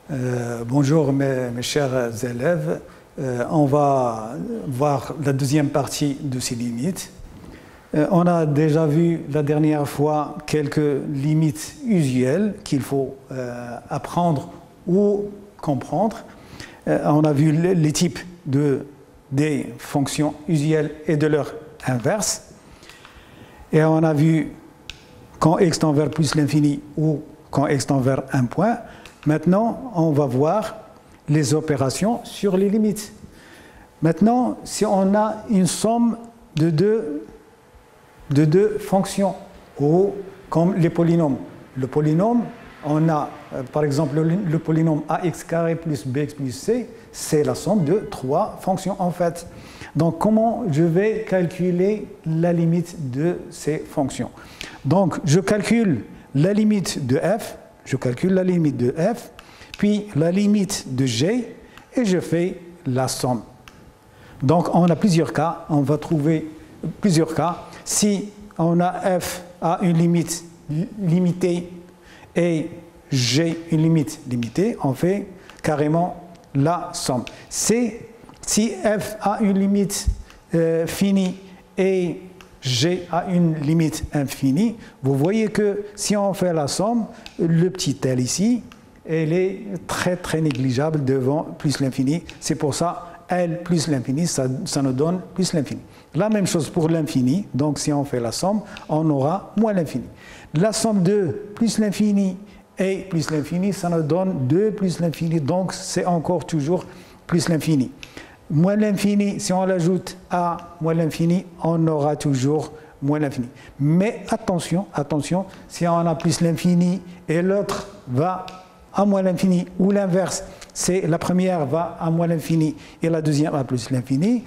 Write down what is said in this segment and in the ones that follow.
Bonjour mes chers élèves. On va voir la deuxième partie de ces limites. On a déjà vu la dernière fois quelques limites usuelles qu'il faut apprendre ou comprendre. On a vu les types des fonctions usuelles et de leur inverse. Et on a vu quand x tend vers plus l'infini ou quand x tend vers un point. Maintenant, on va voir les opérations sur les limites. Maintenant, si on a une somme de deux fonctions, ou comme les polynômes. Le polynôme, on a par exemple le polynôme ax carré plus bx plus c, c'est la somme de trois fonctions en fait. Donc comment je vais calculer la limite de ces fonctions? Donc je calcule la limite de f, puis la limite de g, et je fais la somme. Donc on a plusieurs cas, on va trouver plusieurs cas. Si on a f à une limite limitée et g une limite limitée, on fait carrément la somme. Si f a une limite finie et g a une limite infinie, vous voyez que si on fait la somme, le petit L ici, elle est très très négligeable devant plus l'infini. C'est pour ça L plus l'infini, ça nous donne plus l'infini. La même chose pour l'infini, donc si on fait la somme, on aura moins l'infini. La somme de plus l'infini et plus l'infini, ça nous donne 2 plus l'infini, donc c'est encore toujours plus l'infini. Moins l'infini, si on l'ajoute à moins l'infini, on aura toujours moins l'infini. Mais attention, si on a plus l'infini et l'autre va à moins l'infini, ou l'inverse, c'est la première va à moins l'infini et la deuxième à plus l'infini,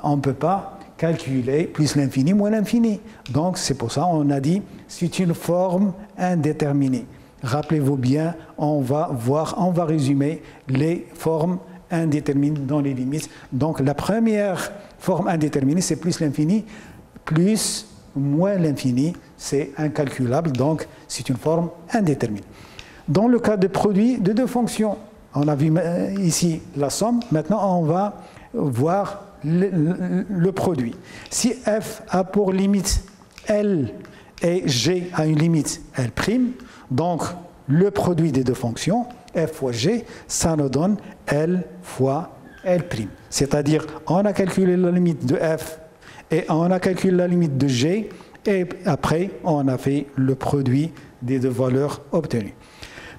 on ne peut pas calculer plus l'infini, moins l'infini. Donc c'est pour ça qu'on a dit c'est une forme indéterminée. Rappelez-vous bien, on va résumer les formes indéterminées dans les limites. Donc la première forme indéterminée, c'est plus l'infini, plus moins l'infini, c'est incalculable, donc c'est une forme indéterminée. Dans le cas de produit de deux fonctions, on a vu ici la somme, maintenant on va voir le produit. Si f a pour limite L et g a une limite L', donc le produit des deux fonctions, f fois g, ça nous donne L fois L'. C'est-à-dire, on a calculé la limite de f et on a calculé la limite de g, et après, on a fait le produit des deux valeurs obtenues.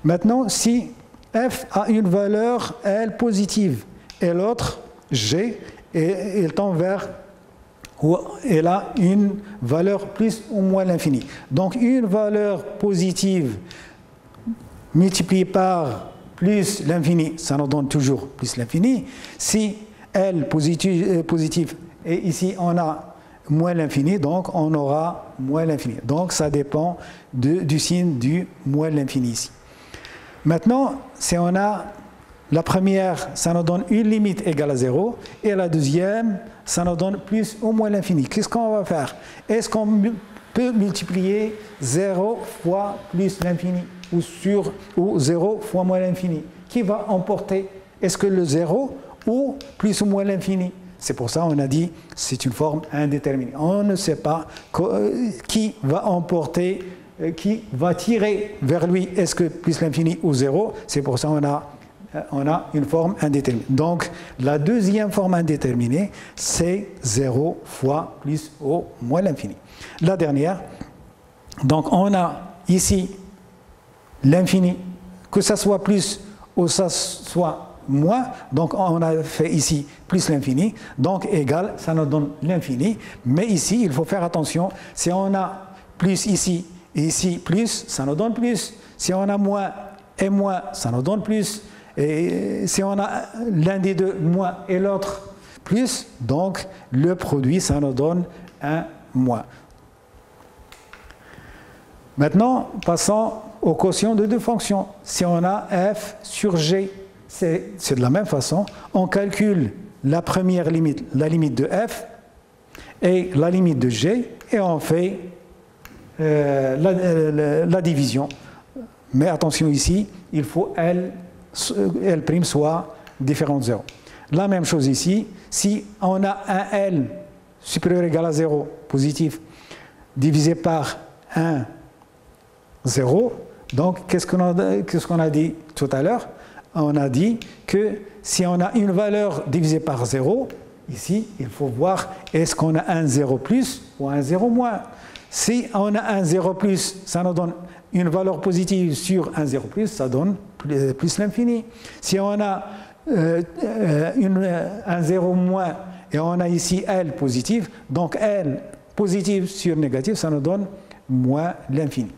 Maintenant, si f a une valeur L positive et l'autre g, et il tend vers, ou elle a une valeur plus ou moins l'infini. Donc une valeur positive multipliée par plus l'infini, ça nous donne toujours plus l'infini. Si L positive et ici on a moins l'infini, donc on aura moins l'infini. Donc ça dépend du signe du moins l'infini ici. Maintenant, si on a la première, ça nous donne une limite égale à 0, et la deuxième, ça nous donne plus ou moins l'infini. Qu'est-ce qu'on va faire? Est-ce qu'on peut multiplier 0 fois plus l'infini ou 0 fois moins l'infini? Qui va emporter? Est-ce que le 0 ou plus ou moins l'infini? C'est pour ça qu'on a dit c'est une forme indéterminée. On ne sait pas qui va emporter, qui va tirer vers lui, est-ce que plus l'infini ou 0? C'est pour ça qu'on a une forme indéterminée. Donc, la deuxième forme indéterminée, c'est 0 fois plus ou moins l'infini. La dernière, donc on a ici l'infini, que ça soit plus ou ça soit moins, donc on a fait ici plus l'infini, donc égal, ça nous donne l'infini, mais ici, il faut faire attention, si on a plus ici et ici plus, ça nous donne plus, si on a moins et moins, ça nous donne plus, et si on a l'un des deux moins et l'autre plus, donc le produit, ça nous donne un moins. Maintenant, passons au quotient de deux fonctions. Si on a f sur g, c'est de la même façon. On calcule la première limite, la limite de f, et la limite de g, et on fait la division. Mais attention ici, il faut L L' soit différent de 0. La même chose ici, si on a un L supérieur ou égal à 0 positif divisé par 1, 0, donc qu'est-ce qu'on a dit tout à l'heure? On a dit que si on a une valeur divisée par 0, ici, il faut voir est-ce qu'on a un 0 plus ou un 0 moins. Si on a un 0 plus, ça nous donne une valeur positive sur un 0 plus, ça donne plus l'infini. Si on a un 0 moins et on a ici L positif, donc L positif sur négatif, ça nous donne moins l'infini.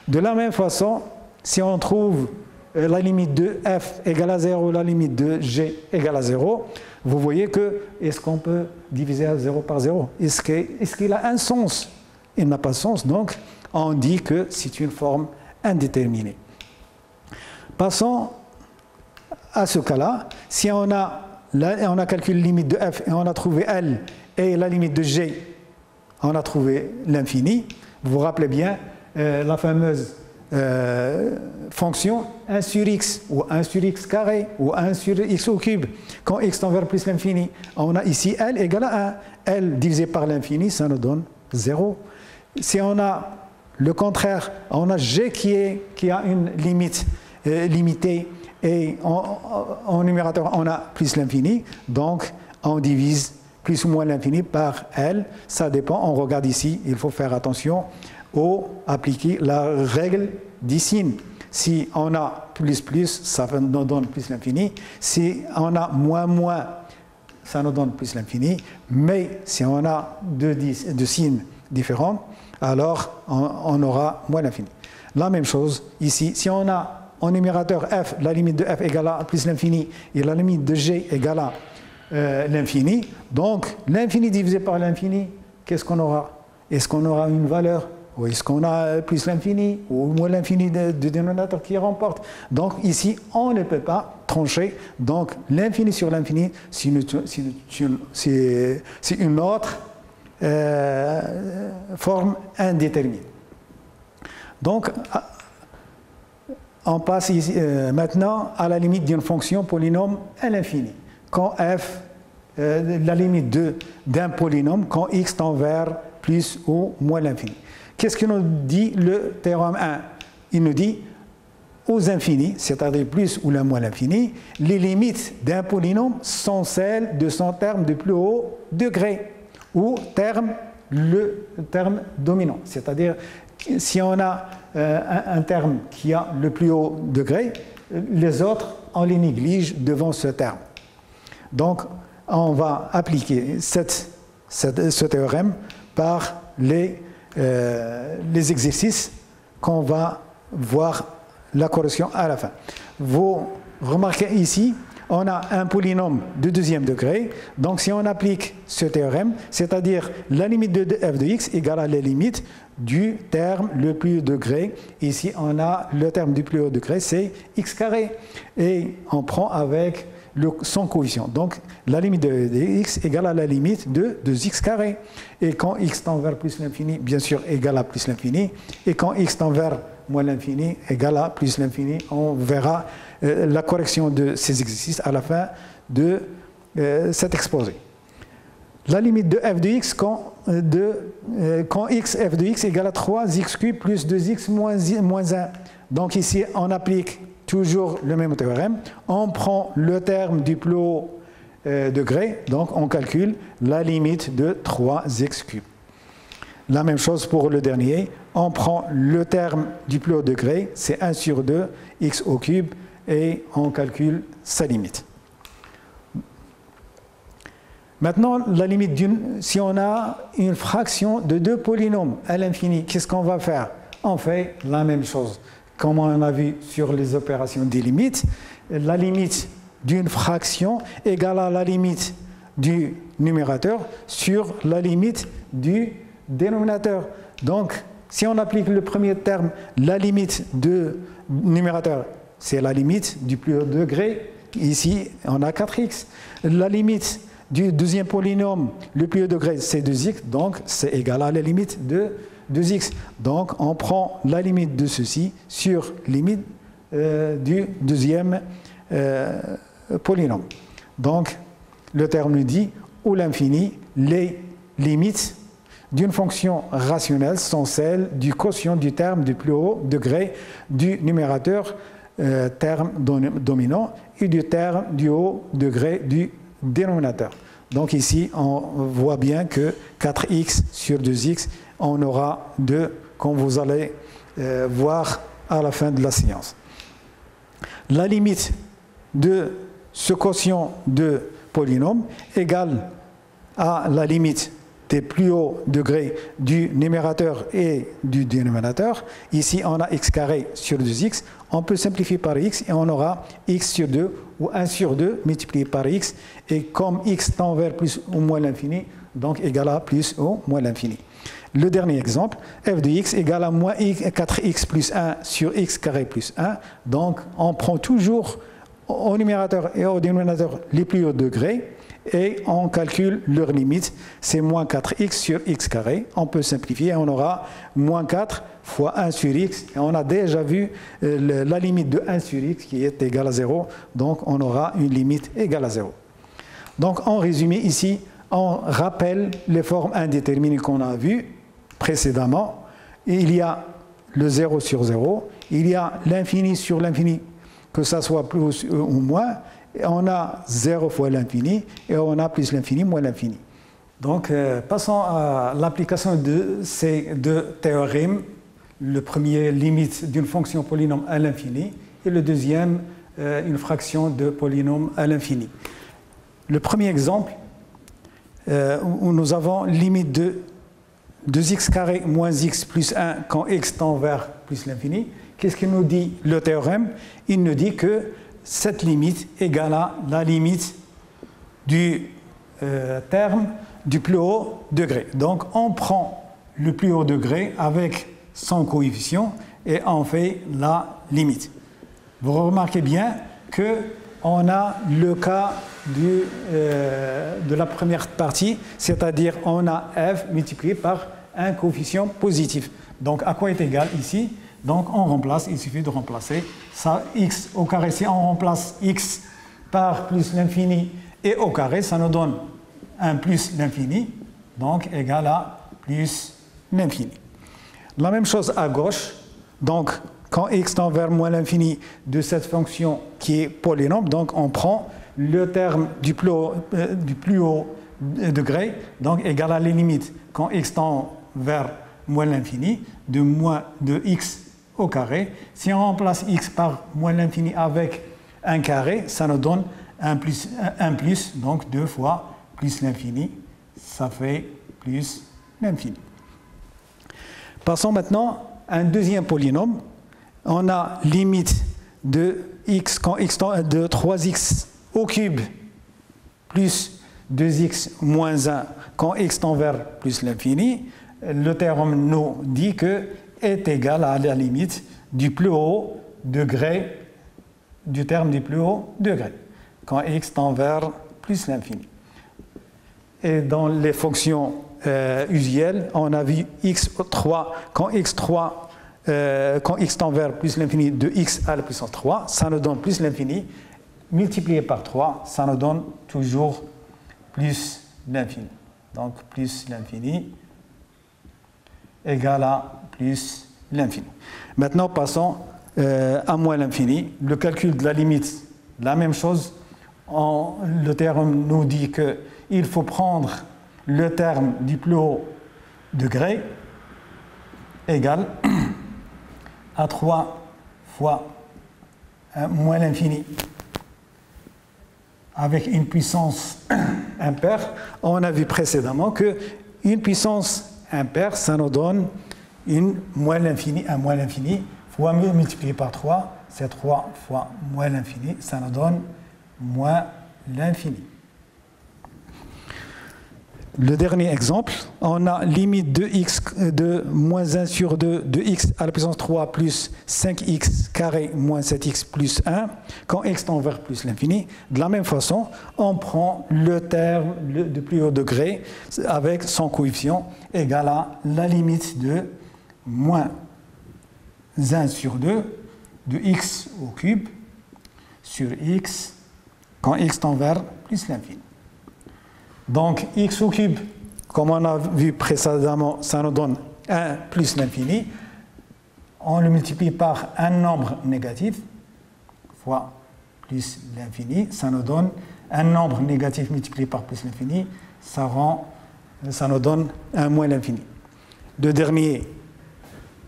De la même façon, si on trouve la limite de f égale à 0, la limite de g égale à 0, vous voyez que, est-ce qu'on peut diviser à 0 par 0? Est-ce qu'il a un sens? Il n'a pas de sens, donc on dit que c'est une forme indéterminée. Passons à ce cas-là. Si on a calculé la limite de f et on a trouvé L et la limite de g, on a trouvé l'infini. Vous vous rappelez bien la fameuse fonction 1 sur x ou 1 sur x carré ou 1 sur x au cube quand x tend vers plus l'infini. On a ici L égale à 1. L divisé par l'infini, ça nous donne 0. Si on a le contraire, on a g qui a une limite limitée et en numérateur on a plus l'infini, donc on divise plus ou moins l'infini par L, ça dépend, on regarde ici, il faut faire attention appliquer la règle des signes. Si on a plus, ça nous donne plus l'infini. Si on a moins, ça nous donne plus l'infini. Mais si on a deux signes différents, alors on aura moins l'infini. La même chose ici. Si on a en numérateur f, la limite de f égale à plus l'infini et la limite de g égale à l'infini, donc l'infini divisé par l'infini, qu'est-ce qu'on aura? Est-ce qu'on aura une valeur? Ou est-ce qu'on a plus l'infini ou moins l'infini du dénominateur qui remporte? Donc ici, on ne peut pas trancher. Donc l'infini sur l'infini, c'est une autre forme indéterminée. Donc on passe ici, maintenant à la limite d'une fonction polynôme à l'infini. Quand f, la limite d'un polynôme, quand x tend vers plus ou moins l'infini. Qu'est-ce que nous dit le théorème 1? Il nous dit aux infinis, c'est-à-dire plus ou moins l'infini, les limites d'un polynôme sont celles de son terme de plus haut degré ou le terme dominant. C'est-à-dire si on a un terme qui a le plus haut degré, les autres, on les néglige devant ce terme. Donc, on va appliquer ce théorème par les exercices qu'on va voir la correction à la fin. Vous remarquez ici, on a un polynôme de deuxième degré. Donc si on applique ce théorème, c'est-à-dire la limite de f de x égale à la limite du terme le plus haut degré. Ici, on a le terme du plus haut degré, c'est x carré. Et on prend avec son coefficient. Donc, la limite de x égale à la limite de 2x carré. Et quand x tend vers plus l'infini, bien sûr, égale à plus l'infini. Et quand x tend vers moins l'infini, égale à plus l'infini. On verra la correction de ces exercices à la fin de cet exposé. La limite de f de x quand x f de x égale à 3x³ plus 2x moins 1. Donc ici, on applique toujours le même théorème. On prend le terme du plus haut degré, donc on calcule la limite de 3x³. La même chose pour le dernier. On prend le terme du plus haut degré, c'est 1 sur 2, x au cube, et on calcule sa limite. Maintenant, la limite si on a une fraction de deux polynômes à l'infini, qu'est-ce qu'on va faire? On fait la même chose. Comme on a vu sur les opérations des limites, la limite d'une fraction égale à la limite du numérateur sur la limite du dénominateur. Donc, si on applique le premier terme, la limite du numérateur, c'est la limite du plus haut degré. Ici, on a 4x. La limite du deuxième polynôme, le plus haut degré, c'est 2x, donc c'est égal à la limite de 2x. Donc, on prend la limite de ceci sur limite du deuxième polynôme. Donc, le terme nous dit ou l'infini, les limites d'une fonction rationnelle sont celles du quotient du terme du plus haut degré du numérateur, terme dominant, et du terme du haut degré du dénominateur. Donc ici, on voit bien que 4x sur 2x, on aura 2, comme vous allez voir à la fin de la séance. La limite de ce quotient de polynôme égale à la limite des plus hauts degrés du numérateur et du dénominateur. Ici, on a x carré sur 2x. On peut simplifier par x et on aura x sur 2 ou 1 sur 2 multiplié par x. Et comme x tend vers plus ou moins l'infini, donc égal à plus ou moins l'infini. Le dernier exemple, f de x égale à moins 4x plus 1 sur x carré plus 1. Donc, on prend toujours au numérateur et au dénominateur les plus hauts degrés et on calcule leur limite. C'est moins 4x sur x carré. On peut simplifier, on aura moins 4 fois 1 sur x. Et on a déjà vu la limite de 1 sur x qui est égale à 0. Donc, on aura une limite égale à 0. Donc, en résumé, ici, on rappelle les formes indéterminées qu'on a vues précédemment. Il y a le 0 sur 0, il y a l'infini sur l'infini, que ça soit plus ou moins, et on a 0 fois l'infini, et on a plus l'infini moins l'infini. Donc, passons à l'application de ces deux théorèmes. Le premier, limite d'une fonction polynôme à l'infini, et le deuxième, une fraction de polynôme à l'infini. Le premier exemple, où nous avons limite de 2x carré moins x plus 1 quand x tend vers plus l'infini. Qu'est-ce qu'il nous dit le théorème? Il nous dit que cette limite égale à la limite du terme du plus haut degré. Donc on prend le plus haut degré avec son coefficient et on fait la limite. Vous remarquez bien qu'on a le cas de la première partie, c'est-à-dire on a f multiplié par un coefficient positif. Donc à quoi est égal ici? Donc on remplace, il suffit de remplacer ça, x au carré. Si on remplace x par plus l'infini et au carré, ça nous donne un plus l'infini, donc égal à plus l'infini. La même chose à gauche, donc quand x tend vers moins l'infini de cette fonction qui est polynôme, donc on prend le terme du plus haut degré, donc égal à les limites quand x tend vers moins l'infini de x au carré. Si on remplace x par moins l'infini avec un carré, ça nous donne un plus, donc 2 fois plus l'infini, ça fait plus l'infini. Passons maintenant à un deuxième polynôme. On a limite de x quand x tend de 3x au cube plus 2x moins 1 quand x tend vers plus l'infini. Le théorème nous dit que est égal à la limite du plus haut degré du terme du plus haut degré quand x tend vers plus l'infini. Et dans les fonctions usuelles, on a vu x3 quand x tend vers plus l'infini de x à la puissance 3, ça nous donne plus l'infini, multiplié par 3, ça nous donne toujours plus l'infini. Donc plus l'infini égal à plus l'infini. Maintenant, passons à moins l'infini. Le calcul de la limite, la même chose. Le théorème nous dit qu'il faut prendre le terme du plus haut degré égal à 3 fois moins l'infini avec une puissance impaire. On a vu précédemment qu'une puissance impair, ça nous donne un moins l'infini, fois multiplié par 3, c'est 3 fois moins l'infini, ça nous donne moins l'infini. Le dernier exemple, on a limite de x de moins 1 sur 2 de x à la puissance 3 plus 5x carré moins 7x plus 1 quand x tend vers plus l'infini. De la même façon, on prend le terme de plus haut degré avec son coefficient égal à la limite de moins 1 sur 2 de x au cube sur x quand x tend vers plus l'infini. Donc x au cube, comme on a vu précédemment, ça nous donne 1 plus l'infini. On le multiplie par un nombre négatif fois plus l'infini. Ça nous donne un nombre négatif multiplié par plus l'infini. Ça nous donne 1 moins l'infini. Le dernier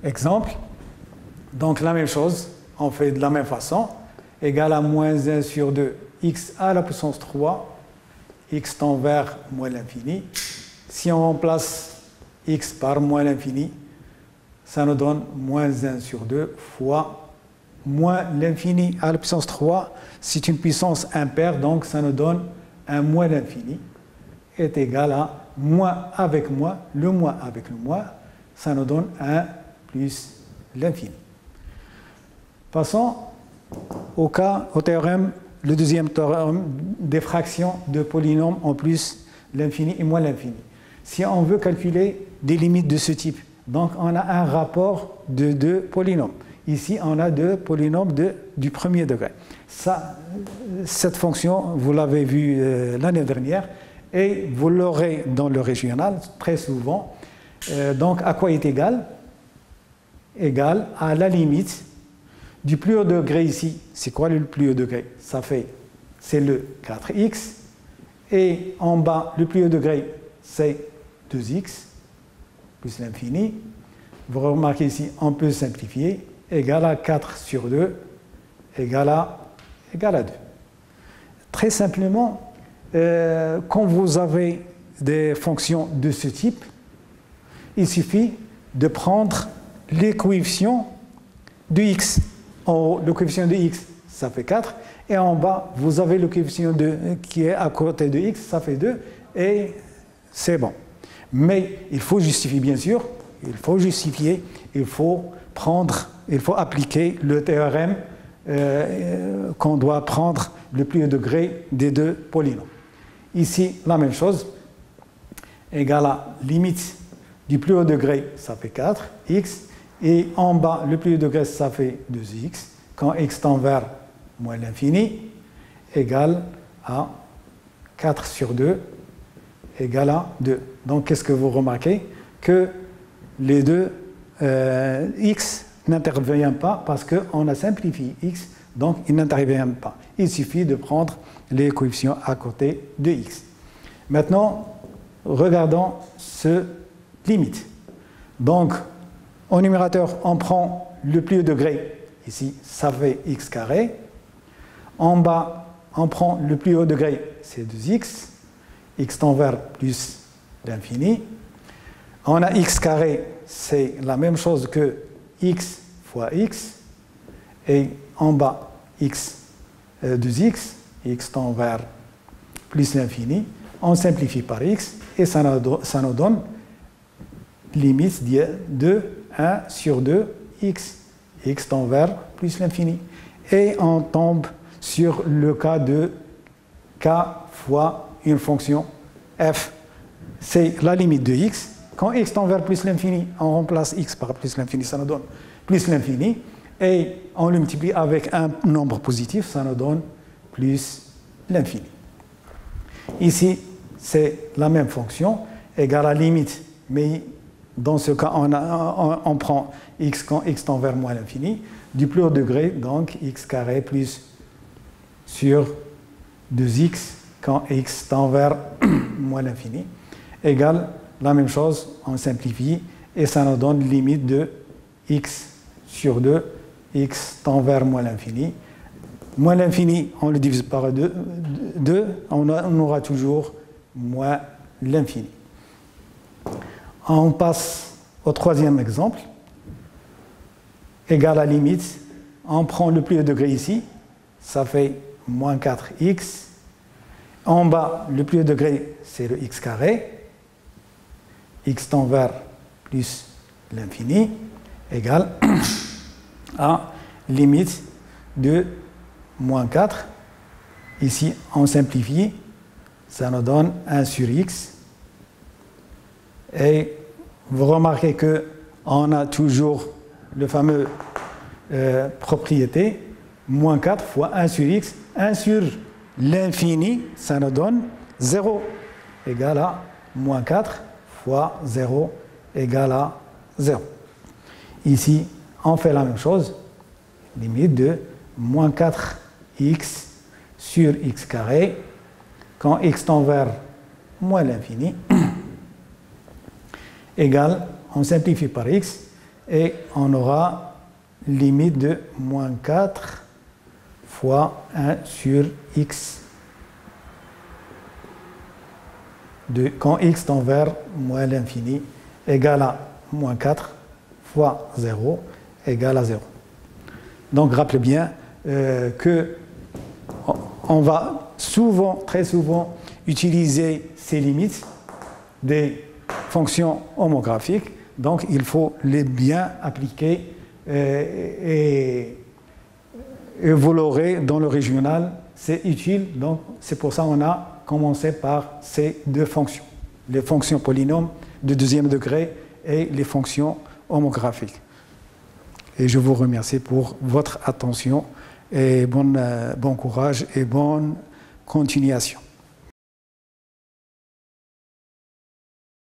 exemple, donc la même chose, on fait de la même façon, égal à moins 1 sur 2, x à la puissance 3, x tend vers moins l'infini. Si on remplace x par moins l'infini, ça nous donne moins 1 sur 2 fois moins l'infini à la puissance 3. C'est une puissance impaire, donc ça nous donne un moins l'infini est égal à moins avec moins, le moins avec le moins, ça nous donne 1 plus l'infini. Passons au théorème, le deuxième théorème des fractions de polynômes en plus l'infini et moins l'infini. Si on veut calculer des limites de ce type, donc on a un rapport de deux polynômes. Ici, on a deux polynômes du premier degré. Cette fonction, vous l'avez vue l'année dernière, et vous l'aurez dans le régional très souvent. Donc, à quoi est égal? Égal à la limite du plus haut degré ici. C'est quoi le plus haut degré? C'est le 4x. Et en bas, le plus haut degré, c'est 2x plus l'infini. Vous remarquez ici, on peut simplifier. Égal à 4 sur 2, égal à 2. Très simplement, quand vous avez des fonctions de ce type, il suffit de prendre les coefficients de x. En haut, le coefficient de x, ça fait 4. Et en bas, vous avez le coefficient qui est à côté de x, ça fait 2. Et c'est bon. Mais il faut justifier, bien sûr. Il faut appliquer le théorème qu'on doit prendre le plus haut degré des deux polynômes. Ici, la même chose, égale à limite du plus haut degré, ça fait 4x, et en bas, le plus haut degré, ça fait 2x, quand x tend vers moins l'infini, égale à 4 sur 2, égale à 2. Donc, qu'est-ce que vous remarquez? Que les deux x n'interviennent pas parce qu'on a simplifié x, donc ils n'interviennent pas. Il suffit de prendre les coefficients à côté de x. Maintenant, regardons ce limite. Donc, au numérateur, on prend le plus haut degré, ici, ça fait x carré. En bas, on prend le plus haut degré, c'est 2x, x tend vers plus l'infini. On a x carré, c'est la même chose que x fois x, et en bas, x 2x, x tend vers plus l'infini. On simplifie par x, et ça nous donne limite de 1 sur 2, x tend vers plus l'infini. Et on tombe sur le cas de k fois une fonction f. C'est la limite de x. Quand x tend vers plus l'infini, on remplace x par plus l'infini, ça nous donne plus l'infini. Et on le multiplie avec un nombre positif, ça nous donne plus l'infini. Ici, c'est la même fonction, égale à limite, mais dans ce cas, on prend x quand x tend vers moins l'infini, du plus haut degré, donc x carré plus sur 2x quand x tend vers moins l'infini, égale la même chose, on simplifie, et ça nous donne limite de x sur 2, x tend vers moins l'infini. Moins l'infini, on le divise par 2, on aura toujours moins l'infini. On passe au troisième exemple. Égal à limite, on prend le plus haut degré ici, ça fait moins 4x. En bas, le plus haut degré, c'est le x carré. X tend vers plus l'infini, égale à limite de moins 4. Ici, on simplifie, ça nous donne 1 sur x. Et vous remarquez qu'on a toujours le fameux propriété moins 4 fois 1 sur x, 1 sur l'infini, ça nous donne 0 égale à moins 4 fois 0 égale à 0. Ici, on fait la même chose, limite de moins 4x sur x carré, quand x tend vers moins l'infini, égale, on simplifie par x, et on aura limite de moins 4 fois 1 sur x, quand x tend vers moins l'infini, égale à moins 4 fois 0 égale à 0. Donc rappelez bien que on va souvent, très souvent, utiliser ces limites des fonctions homographiques. Donc il faut les bien appliquer et vous l'aurez dans le régional, c'est utile. Donc c'est pour ça qu'on a commencé par ces deux fonctions, les fonctions polynômes de deuxième degré et les fonctions homographiques. Et je vous remercie pour votre attention et bon courage et bonne continuation.